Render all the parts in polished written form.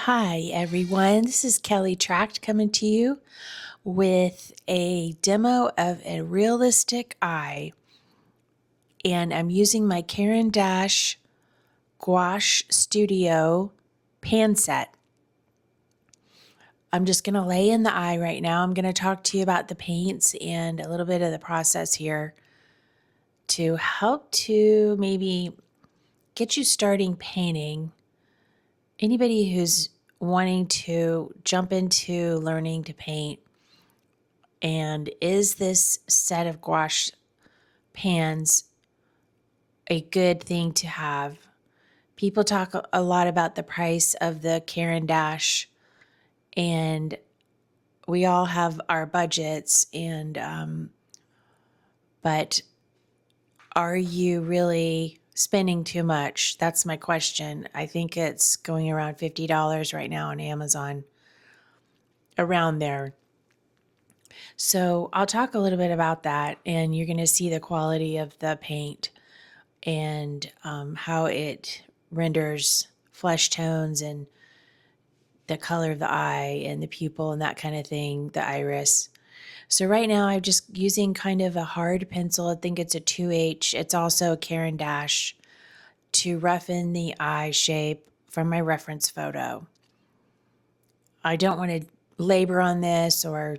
Hi everyone, this is Kelly Tracht coming to you with a demo of a realistic eye, and I'm using my Caran Gouache Studio Pan Set. I'm just going to lay in the eye right now. I'm going to talk to you about the paints and a little bit of the process here to help to maybe get you starting painting. Anybody who's wanting to jump into learning to paint, and is this set of gouache pans a good thing to have? People talk a lot about the price of the Caran d'Ache, and we all have our budgets, and but are you really spending too much? That's my question. I think it's going around $50 right now on Amazon, around there. So I'll talk a little bit about that, and you're going to see the quality of the paint and how it renders flesh tones and the color of the eye and the pupil and that kind of thing, the iris. So right now I'm just using kind of a hard pencil. I think it's a 2H. It's also a Caran d'Ache to roughen the eye shape from my reference photo. I don't want to labor on this or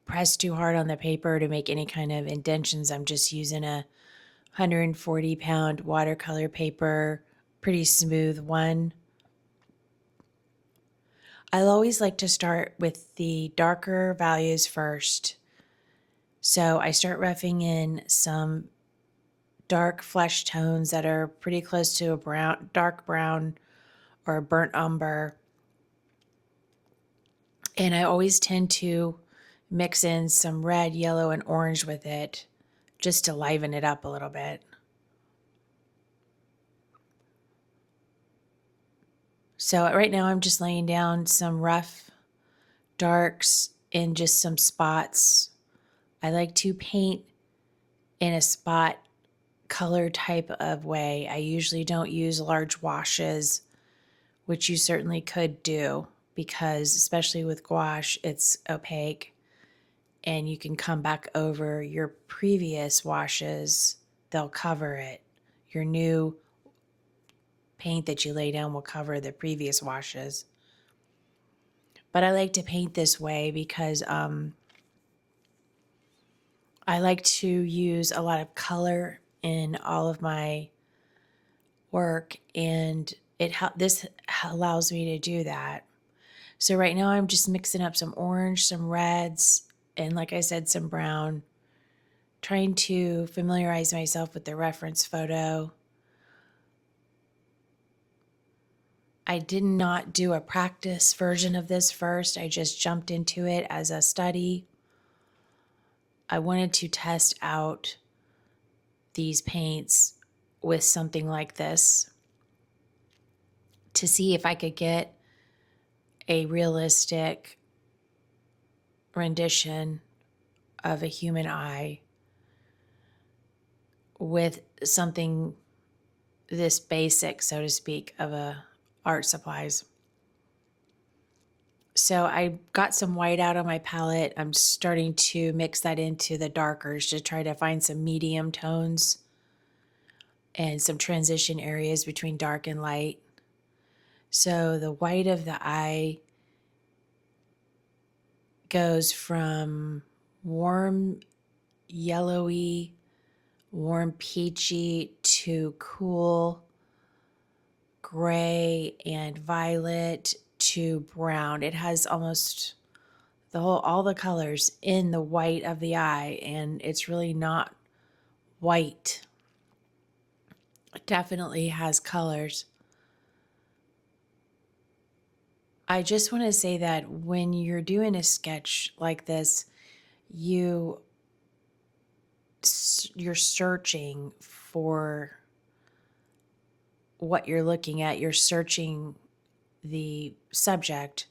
press too hard on the paper to make any kind of indentions. I'm just using a 140-pound watercolor paper, pretty smooth one. I'll always like to start with the darker values first. So I start roughing in some dark flesh tones that are pretty close to a brown, dark brown or a burnt umber. And I always tend to mix in some red, yellow, and orange with it just to liven it up a little bit. So right now I'm just laying down some rough darks in just some spots. I like to paint in a spot color type of way. I usually don't use large washes, which you certainly could do because especially with gouache, it's opaque and you can come back over your previous washes. They'll cover it. Your new paint that you lay down will cover the previous washes. But I like to paint this way because I like to use a lot of color in all of my work, and this allows me to do that. So right now I'm just mixing up some orange, some reds, and like I said, some brown, trying to familiarize myself with the reference photo. I did not do a practice version of this first. I just jumped into it as a study. I wanted to test out these paints with something like this to see if I could get a realistic rendition of a human eye with something this basic, so to speak, of a art supplies. So I got some white out on my palette. I'm starting to mix that into the darkers to try to find some medium tones and some transition areas between dark and light. So the white of the eye goes from warm yellowy, warm peachy to cool gray and violet to brown. It has almost all the colors in the white of the eye, and it's really not white. It definitely has colors. I just want to say that when you're doing a sketch like this, you're searching for what you're looking at. You're searching the subject,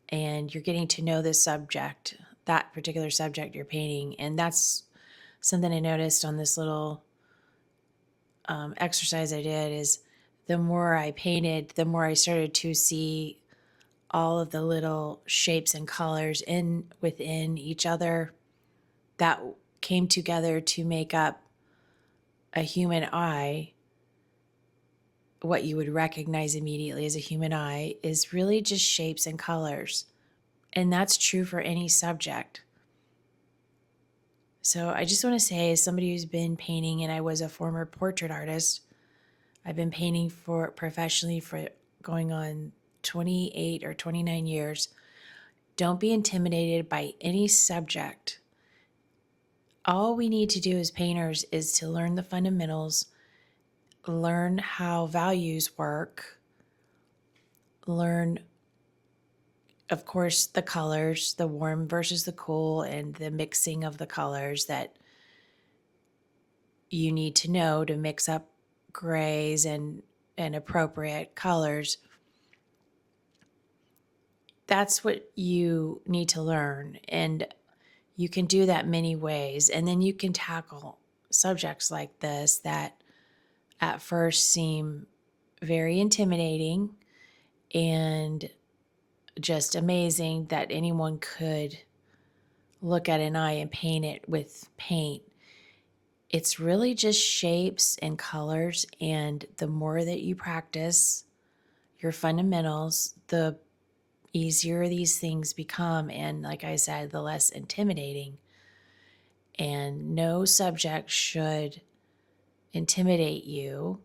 and you're getting to know this subject, that particular subject you're painting. And that's something I noticed on this little exercise I did, is the more I painted, the more I started to see all of the little shapes and colors within each other that came together to make up a human eye. What you would recognize immediately as a human eye is really just shapes and colors. And that's true for any subject. So I just want to say, as somebody who's been painting, and I was a former portrait artist, I've been painting professionally for going on 28 or 29 years. Don't be intimidated by any subject. All we need to do as painters is to learn the fundamentals, learn how values work, learn, of course, the colors, the warm versus the cool, and the mixing of the colors that you need to know to mix up grays and appropriate colors. That's what you need to learn. And you can do that many ways. And then you can tackle subjects like this that at first seem very intimidating and just amazing that anyone could look at an eye and paint it with paint. It's really just shapes and colors. And the more that you practice your fundamentals, the easier these things become. And like I said, the less intimidating. And no subject should intimidate you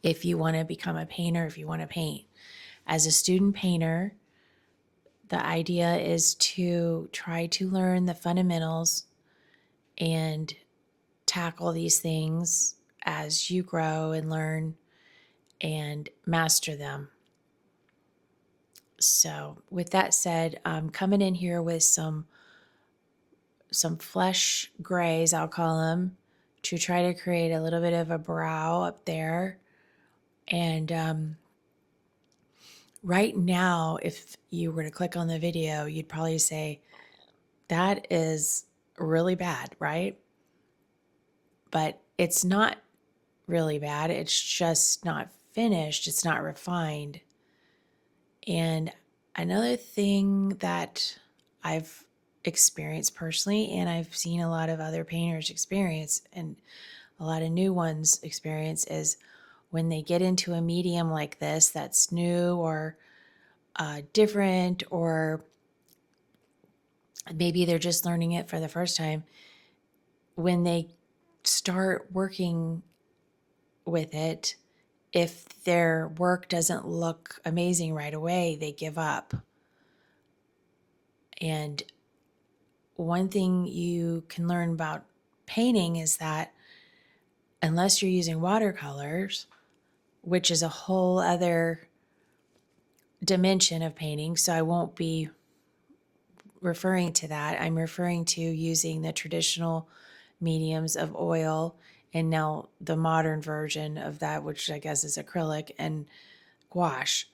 if you want to become a painter, if you want to paint. As a student painter, the idea is to try to learn the fundamentals and tackle these things as you grow and learn and master them. So with that said, I'm coming in here with some flesh grays, I'll call them, to try to create a little bit of a brow up there. And right now, if you were to click on the video, you'd probably say, that is really bad, right? But it's not really bad. It's just not finished. It's not refined. And another thing that I've experienced personally, and I've seen a lot of other painters experience, and a lot of new ones experience, is when they get into a medium like this that's new or different, or maybe they're just learning it for the first time, when they start working with it, if their work doesn't look amazing right away, they give up. And one thing you can learn about painting is that unless you're using watercolors, which is a whole other dimension of painting, so I won't be referring to that. I'm referring to using the traditional mediums of oil and now the modern version of that, which I guess is acrylic and gouache.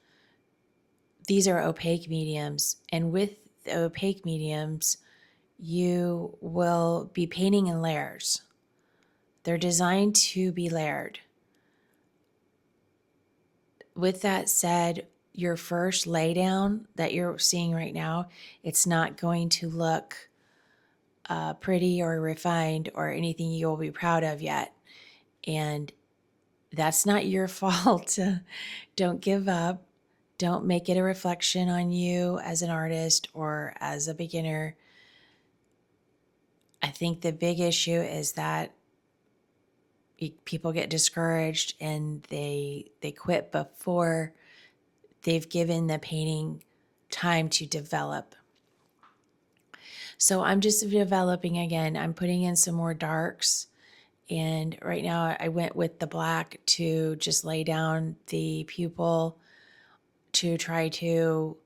These are opaque mediums, and with the opaque mediums, you will be painting in layers. They're designed to be layered. With that said, your first laydown that you're seeing right now, it's not going to look pretty or refined or anything you'll be proud of yet. And that's not your fault. Don't give up. Don't make it a reflection on you as an artist or as a beginner. I think the big issue is that people get discouraged and they quit before they've given the painting time to develop. So I'm just developing again. I'm putting in some more darks. And right now I went with the black to just lay down the pupil to try to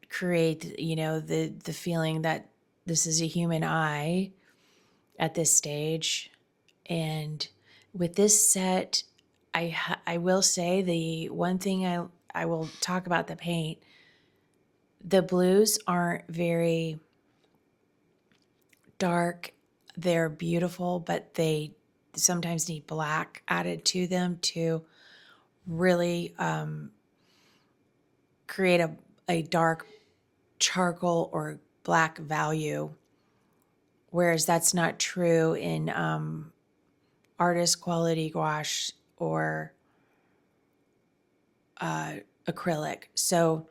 create, the feeling that this is a human eye at this stage. And with this set, I will say the one thing I will talk about the paint, the blues aren't very dark. They're beautiful, but they sometimes need black added to them to really create a dark charcoal or black value, whereas that's not true in artist quality gouache or acrylic. So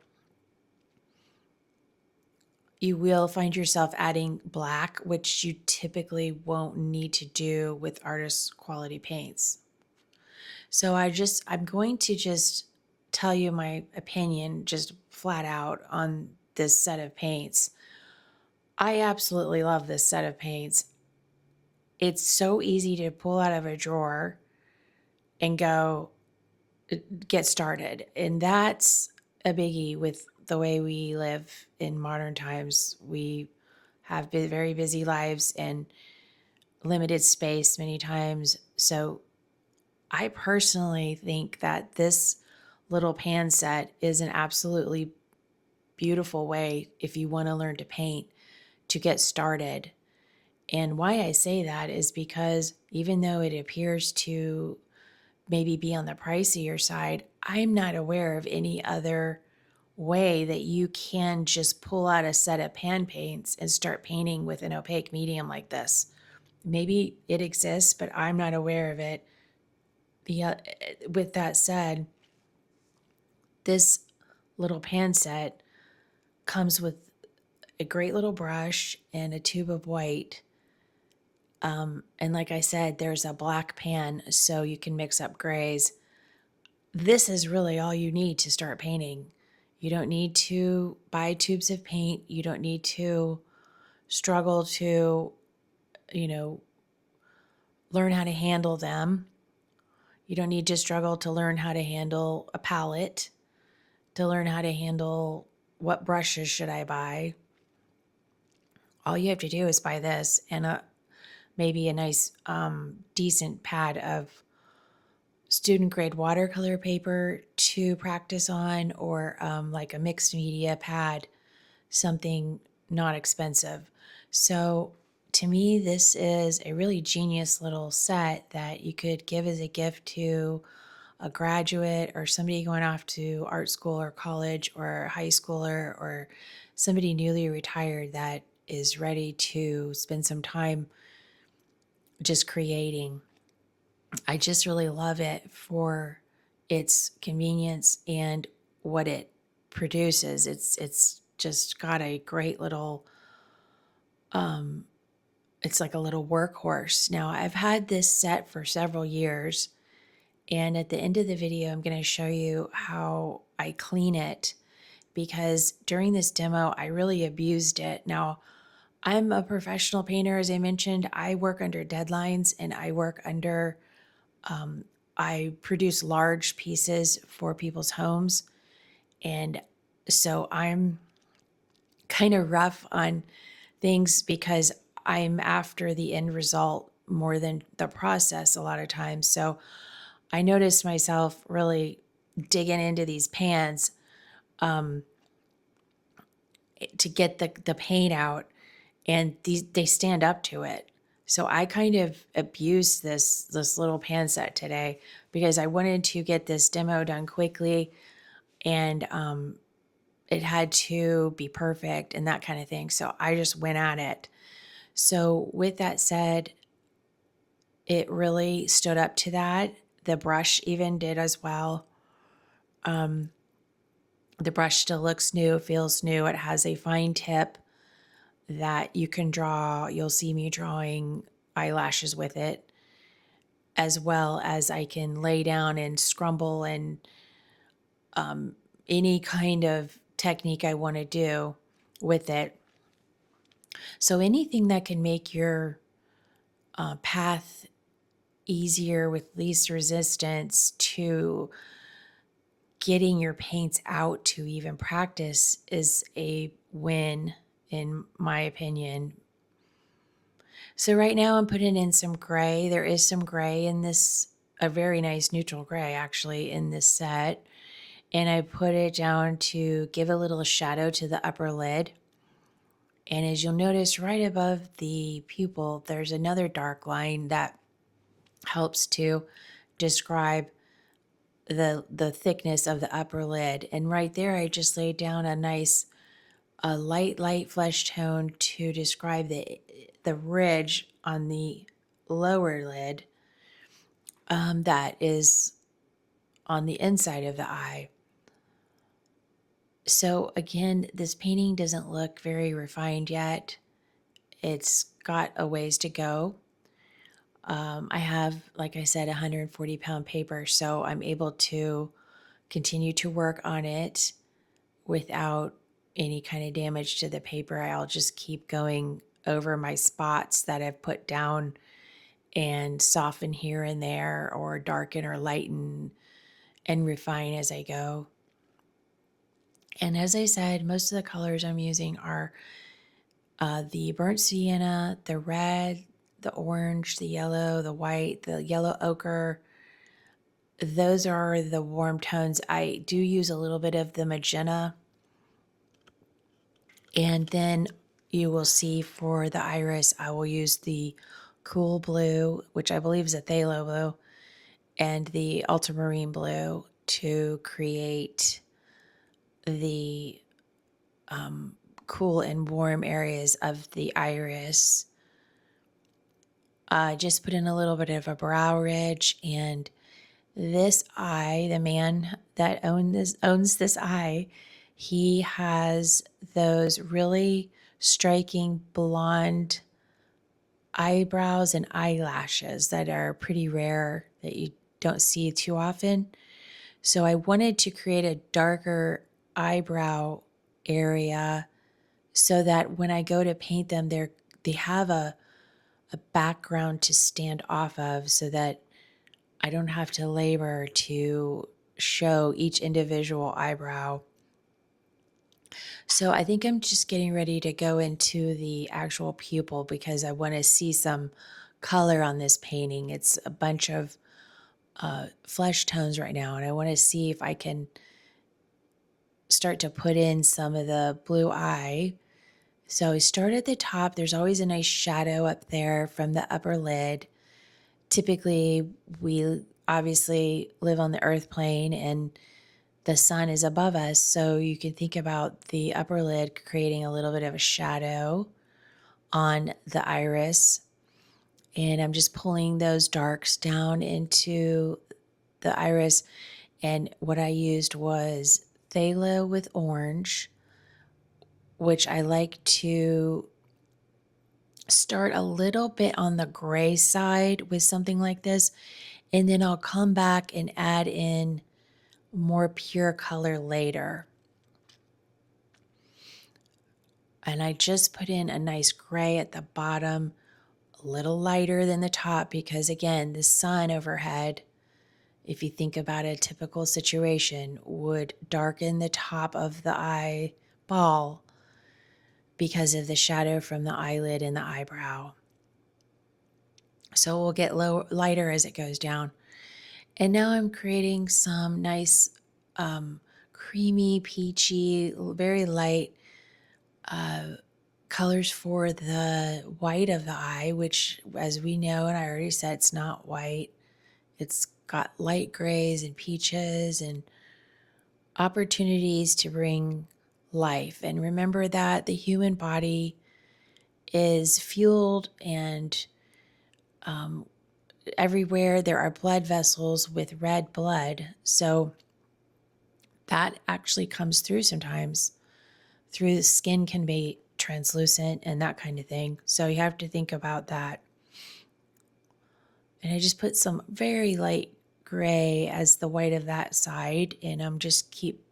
you will find yourself adding black, which you typically won't need to do with artist quality paints. So I'm going to just tell you my opinion just flat out on this set of paints. I absolutely love this set of paints. It's so easy to pull out of a drawer and go get started. And that's a biggie with the way we live in modern times. We have very busy lives and limited space many times. So I personally think that this little pan set is an absolutely beautiful way, if you want to learn to paint, to get started. And why I say that is because even though it appears to maybe be on the pricier side, I'm not aware of any other way that you can just pull out a set of pan paints and start painting with an opaque medium like this. Maybe it exists, but I'm not aware of it. With that said, this little pan set comes with a great little brush and a tube of white. And like I said, there's a black pan so you can mix up grays. This is really all you need to start painting. You don't need to buy tubes of paint. You don't need to struggle to, learn how to handle them. You don't need to struggle to learn how to handle a palette, to learn how to handle what brushes should I buy. All you have to do is buy this and maybe a nice, decent pad of student grade watercolor paper to practice on, or like a mixed media pad, something not expensive. So to me, this is a really genius little set that you could give as a gift to a graduate or somebody going off to art school or college or high schooler, or somebody newly retired that is ready to spend some time just creating. I just really love it for its convenience and what it produces. It's just got a great little it's like a little workhorse. Now, I've had this set for several years, and at the end of the video I'm going to show you how I clean it, because during this demo I really abused it. Now, I'm a professional painter, as I mentioned. I work under deadlines, and I produce large pieces for people's homes. And so I'm kind of rough on things because I'm after the end result more than the process a lot of times. So I noticed myself really digging into these pans to get the paint out, and they stand up to it. So I kind of abused this little pan set today because I wanted to get this demo done quickly, and it had to be perfect and that kind of thing. So I just went at it. So with that said, it really stood up to that. The brush even did as well. The brush still looks new, feels new. It has a fine tip that you can draw. You'll see me drawing eyelashes with it, as well as I can lay down and scrumble and any kind of technique I want to do with it. So anything that can make your path easier with least resistance to getting your paints out to even practice is a win, in my opinion. So right now I'm putting in some gray. There is some gray in this, a very nice neutral gray actually in this set. And I put it down to give a little shadow to the upper lid. And as you'll notice right above the pupil, there's another dark line that helps to describe the thickness of the upper lid. And right there, I just laid down a nice light flesh tone to describe the ridge on the lower lid that is on the inside of the eye. So again, this painting doesn't look very refined yet. It's got a ways to go. I have, like I said, 140-pound paper, so I'm able to continue to work on it without any kind of damage to the paper. I'll just keep going over my spots that I've put down and soften here and there, or darken or lighten and refine as I go. And as I said, most of the colors I'm using are the burnt sienna, the red, the orange, the yellow, the white, the yellow ochre. Those are the warm tones. I do use a little bit of the magenta. And then you will see for the iris, I will use the cool blue, which I believe is a phthalo blue, and the ultramarine blue to create the cool and warm areas of the iris. Just put in a little bit of a brow ridge, and this eye, the man that owns this eye, he has those really striking blonde eyebrows and eyelashes that are pretty rare, that you don't see too often. So I wanted to create a darker eyebrow area so that when I go to paint them, they have a background to stand off of, so that I don't have to labor to show each individual eyebrow. So I think I'm just getting ready to go into the actual pupil because I want to see some color on this painting. It's a bunch of flesh tones right now, and I want to see if I can start to put in some of the blue eye. So I start at the top. There's always a nice shadow up there from the upper lid. Typically, we obviously live on the earth plane and the sun is above us, so you can think about the upper lid creating a little bit of a shadow on the iris. And I'm just pulling those darks down into the iris. And what I used was phthalo with orange, which I like to start a little bit on the gray side with something like this. And then I'll come back and add in more pure color later. And I just put in a nice gray at the bottom, a little lighter than the top, because again, the sun overhead, if you think about a typical situation, would darken the top of the eyeball because of the shadow from the eyelid and the eyebrow. So we'll get lighter as it goes down. And now I'm creating some nice creamy, peachy, very light colors for the white of the eye, which, as we know, and I already said, it's not white. It's got light grays and peaches and opportunities to bring life. And remember that the human body is fueled, and everywhere there are blood vessels with red blood. So that actually comes through sometimes. Through the skin can be translucent and that kind of thing. So you have to think about that. And I just put some very light gray as the white of that side, and I'm just keep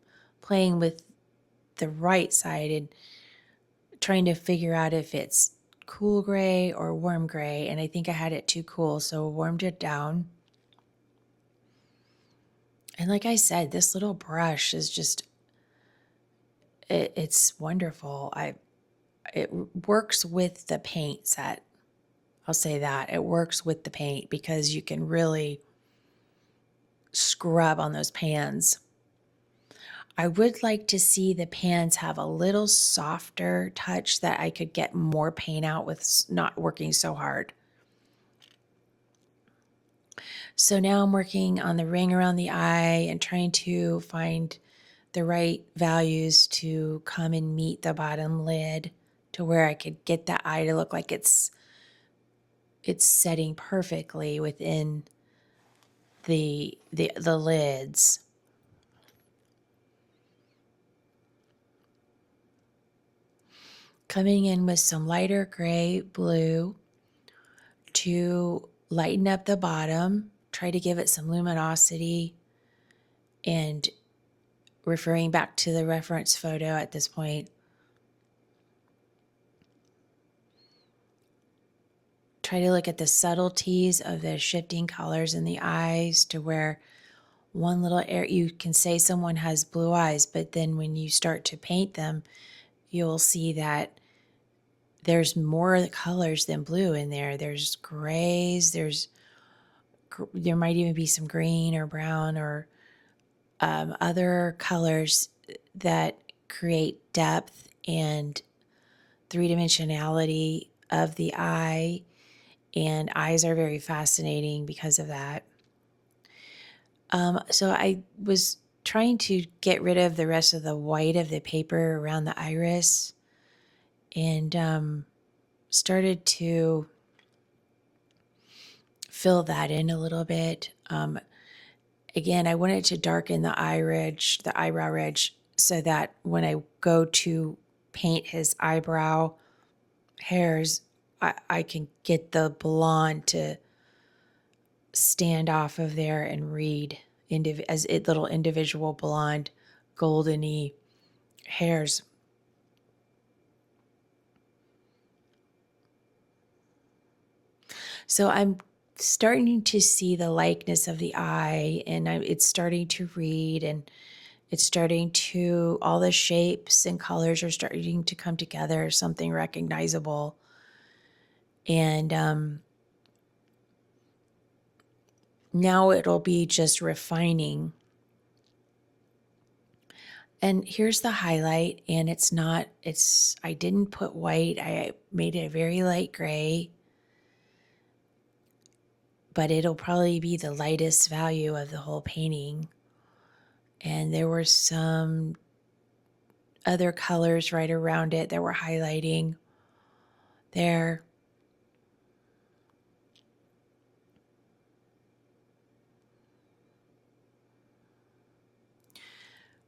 playing with the right side and trying to figure out if it's cool gray or warm gray. And I think I had it too cool, so I warmed it down. And like I said, this little brush is just, it's wonderful. It works with the paint set. I'll say that. It works with the paint because you can really scrub on those pans. I would like to see the pans have a little softer touch that I could get more paint out with not working so hard. So now I'm working on the ring around the eye and trying to find the right values to come and meet the bottom lid to where I could get the eye to look like it's setting perfectly within the lids. Coming in with some lighter gray blue to lighten up the bottom, try to give it some luminosity, and referring back to the reference photo at this point, try to look at the subtleties of the shifting colors in the eyes to where one little area, you can say someone has blue eyes, but then when you start to paint them, you'll see that there's more colors than blue in there. There's grays, there might even be some green or brown or other colors that create depth and three-dimensionality of the eye, and eyes are very fascinating because of that. So I was trying to get rid of the rest of the white of the paper around the iris and started to fill that in a little bit. Again, I wanted to darken the eye ridge, the eyebrow ridge, so that when I go to paint his eyebrow hairs, I can get the blonde to stand off of there and read as it little individual blonde, goldeny hairs. So I'm starting to see the likeness of the eye, and it's starting to read, and it's starting to, all the shapes and colors are starting to come together, something recognizable. And now it'll be just refining. And here's the highlight, and I didn't put white. I made it a very light gray, but it'll probably be the lightest value of the whole painting. And there were some other colors right around it that were highlighting there.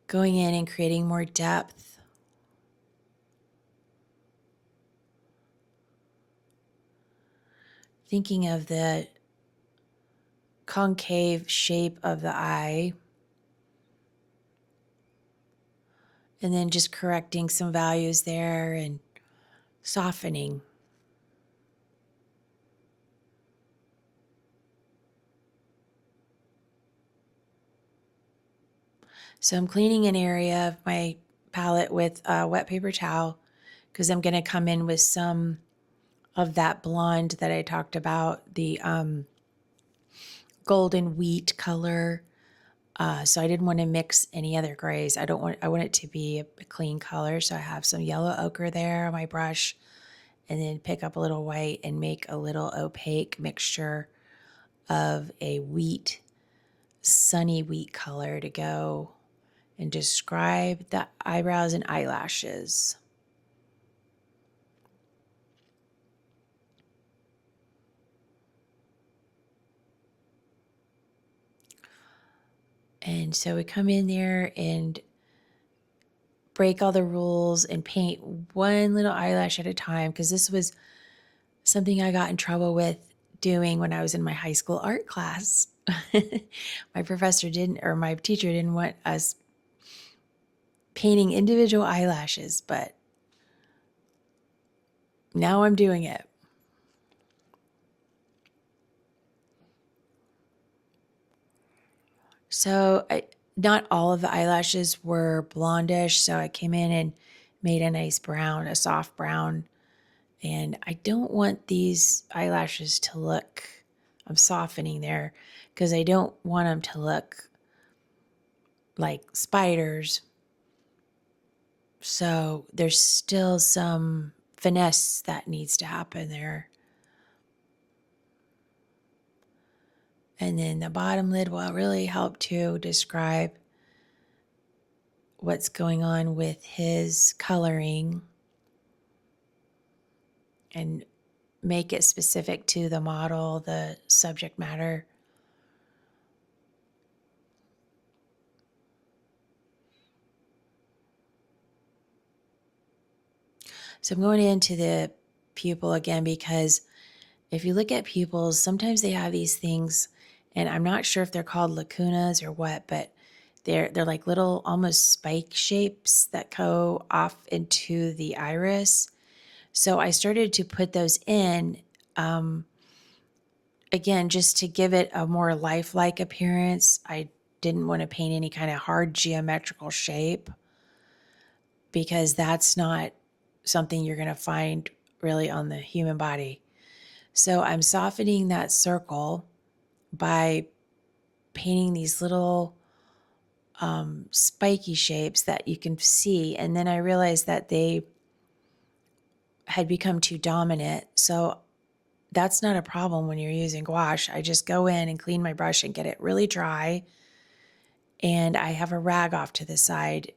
Going in and creating more depth. Thinking of the concave shape of the eye. And then just correcting some values there and softening. So I'm cleaning an area of my palette with a wet paper towel because I'm going to come in with some of that blonde that I talked about, the golden wheat color. So I didn't want to mix any other grays. I want it to be a clean color. So I have some yellow ochre there on my brush, and then pick up a little white and make a little opaque mixture of a sunny wheat color to go and describe the eyebrows and eyelashes. And so we come in there and break all the rules and paint one little eyelash at a time, because this was something I got in trouble with doing when I was in my high school art class. My teacher didn't want us painting individual eyelashes, but now I'm doing it. So not all of the eyelashes were blondish, so I came in and made a nice brown, a soft brown. And I don't want these eyelashes to look, I'm softening there because I don't want them to look like spiders. So there's still some finesse that needs to happen there. And then the bottom lid will really help to describe what's going on with his coloring and make it specific to the model, the subject matter. So I'm going into the pupil again because if you look at pupils, sometimes they have these things, and I'm not sure if they're called lacunas or what, but they're like little almost spike shapes that go off into the iris. So I started to put those in, again, just to give it a more lifelike appearance. I didn't want to paint any kind of hard geometrical shape because that's not something you're going to find really on the human body. So I'm softening that circle by painting these little spiky shapes that you can see. And then I realized that they had become too dominant. So that's not a problem when you're using gouache. I just go in and clean my brush and get it really dry. And I have a rag off to the side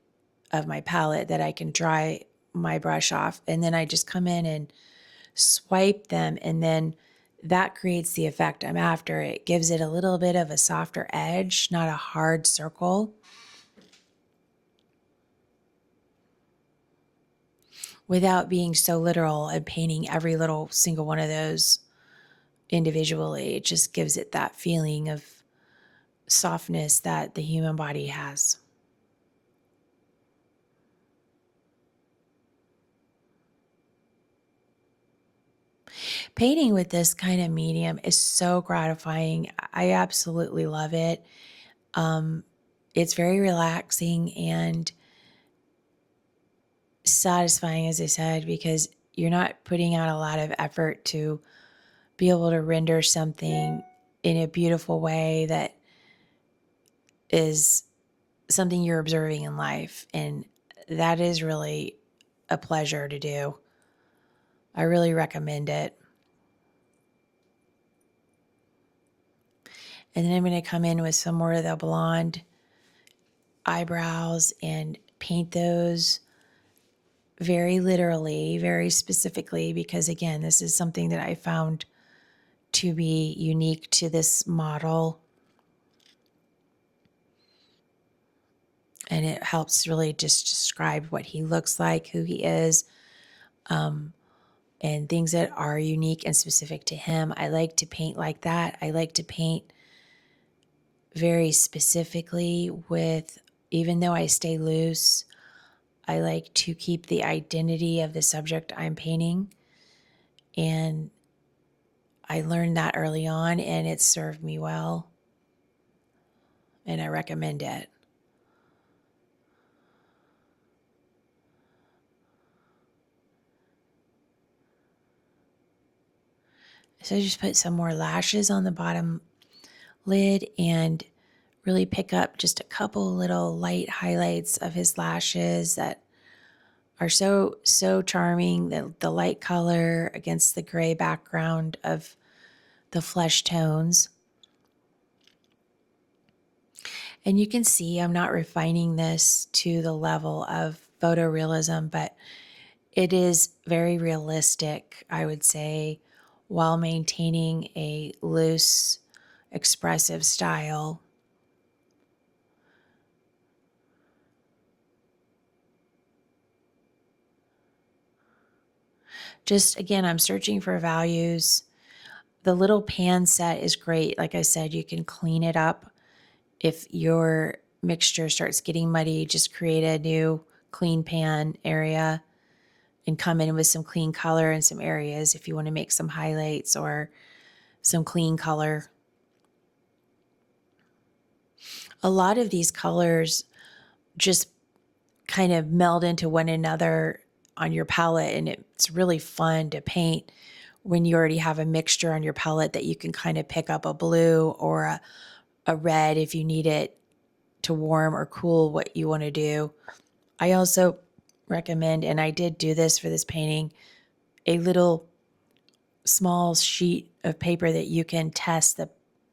of my palette that I can dry my brush off. And then I just come in and swipe them, and then that creates the effect I'm after. It gives it a little bit of a softer edge, not a hard circle, without being so literal and painting every little single one of those individually. It just gives it that feeling of softness that the human body has. Painting with this kind of medium is so gratifying. I absolutely love it. It's very relaxing and satisfying, as I said, because you're not putting out a lot of effort to be able to render something in a beautiful way that is something you're observing in life. And that is really a pleasure to do. I really recommend it. And then I'm going to come in with some more of the blonde eyebrows and paint those very literally, very specifically, because again, this is something that I found to be unique to this model. And it helps really just describe what he looks like, who he is, and things that are unique and specific to him. I like to paint like that. I like to paint very specifically with, even though I stay loose, I like to keep the identity of the subject I'm painting. And I learned that early on, and it served me well. And I recommend it. So I just put some more lashes on the bottom lid and really pick up just a couple little light highlights of his lashes that are so charming. The light color against the gray background of the flesh tones. And you can see I'm not refining this to the level of photorealism, but it is very realistic, I would say, while maintaining a loose, expressive style. Just again, I'm searching for values. The little pan set is great. Like I said, you can clean it up. If your mixture starts getting muddy, just create a new clean pan area and come in with some clean color in some areas if you want to make some highlights or some clean color. A lot of these colors just kind of meld into one another on your palette, and it's really fun to paint when you already have a mixture on your palette that you can kind of pick up a blue or a red if you need it to warm or cool what you want to do. I also recommend, and I did do this for this painting, a little small sheet of paper that you can test the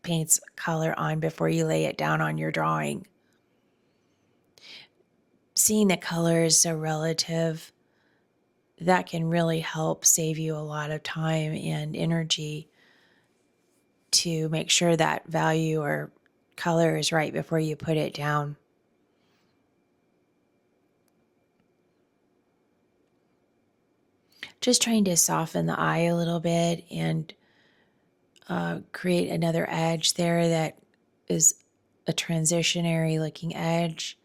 paint's color on before you lay it down on your drawing. Seeing that color is so relative, that can really help save you a lot of time and energy to make sure that value or color is right before you put it down. Just trying to soften the eye a little bit and create another edge there that is a transitionary looking edge.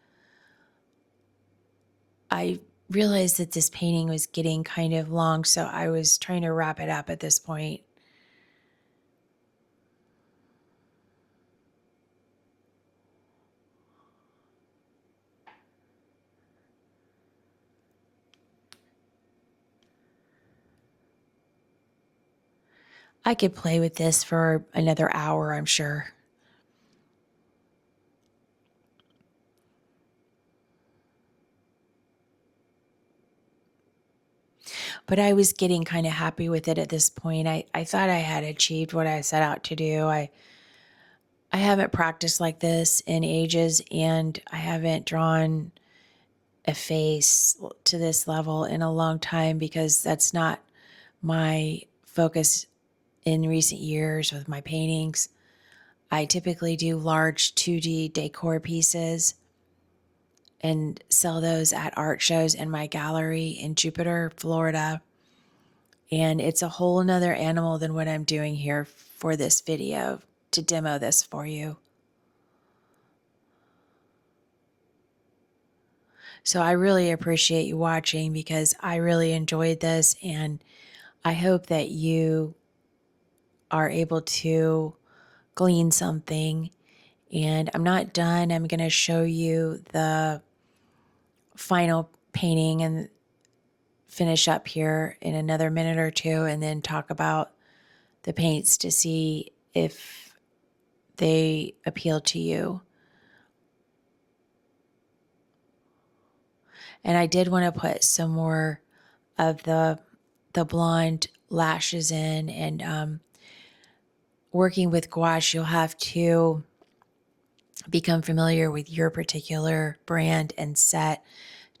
I realized that this painting was getting kind of long, so I was trying to wrap it up at this point. I could play with this for another hour, I'm sure. But I was getting kind of happy with it at this point. I thought I had achieved what I set out to do. I haven't practiced like this in ages, and I haven't drawn a face to this level in a long time because that's not my focus in recent years with my paintings. I typically do large 2D decor pieces and sell those at art shows in my gallery in Jupiter, Florida. And it's a whole nother animal than what I'm doing here for this video to demo this for you. So I really appreciate you watching because I really enjoyed this, and I hope that you are able to glean something. And I'm not done. I'm going to show you the final painting and finish up here in another minute or two, and then talk about the paints to see if they appeal to you. And I did want to put some more of the blonde lashes in, and working with gouache, you'll have to become familiar with your particular brand and set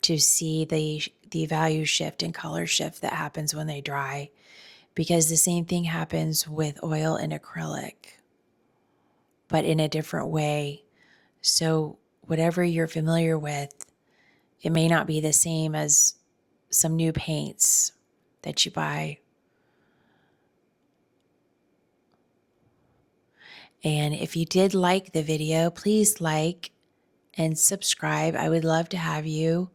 to see the value shift and color shift that happens when they dry, because the same thing happens with oil and acrylic, but in a different way. So whatever you're familiar with, it may not be the same as some new paints that you buy. And if you did like the video, please like and subscribe. I would love to have you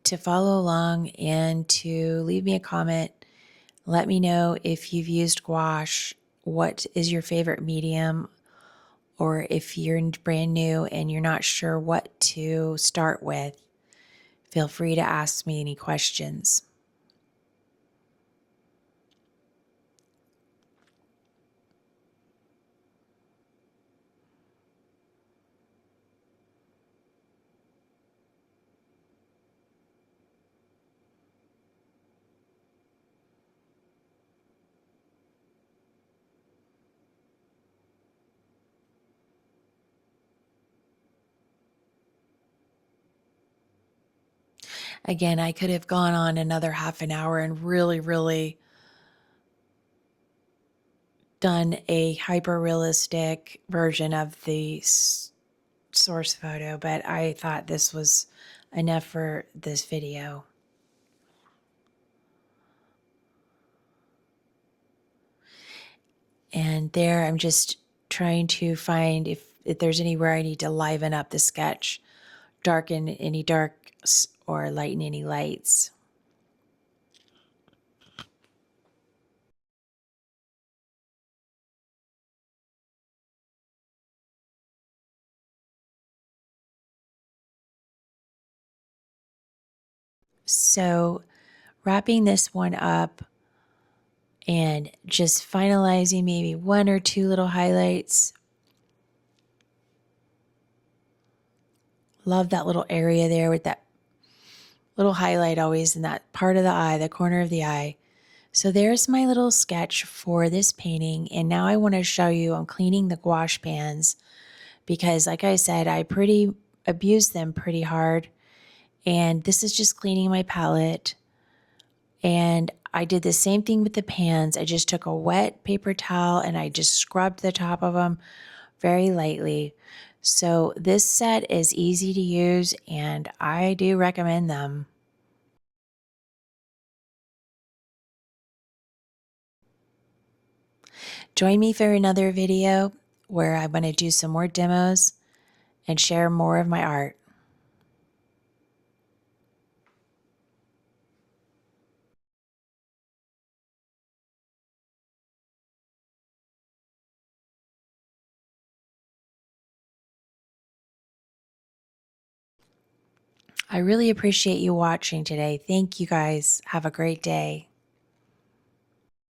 to follow along and to leave me a comment. Let me know if you've used gouache, what is your favorite medium, or if you're brand new and you're not sure what to start with, feel free to ask me any questions. Again, I could have gone on another half an hour and really done a hyper realistic version of the source photo, but I thought this was enough for this video. And there I'm just trying to find if there's anywhere I need to liven up the sketch, darken any darks or lighten any lights. So wrapping this one up and just finalizing maybe one or two little highlights. Love that little area there with that little highlight always in that part of the eye, the corner of the eye. So there's my little sketch for this painting, and now I want to show you I'm cleaning the gouache pans because, like I said, I abuse them pretty hard, and this is just cleaning my palette. And I did the same thing with the pans. I just took a wet paper towel and I just scrubbed the top of them very lightly. So this set is easy to use and I do recommend them. Join me for another video where I'm going to do some more demos and share more of my art. I really appreciate you watching today. Thank you guys. Have a great day.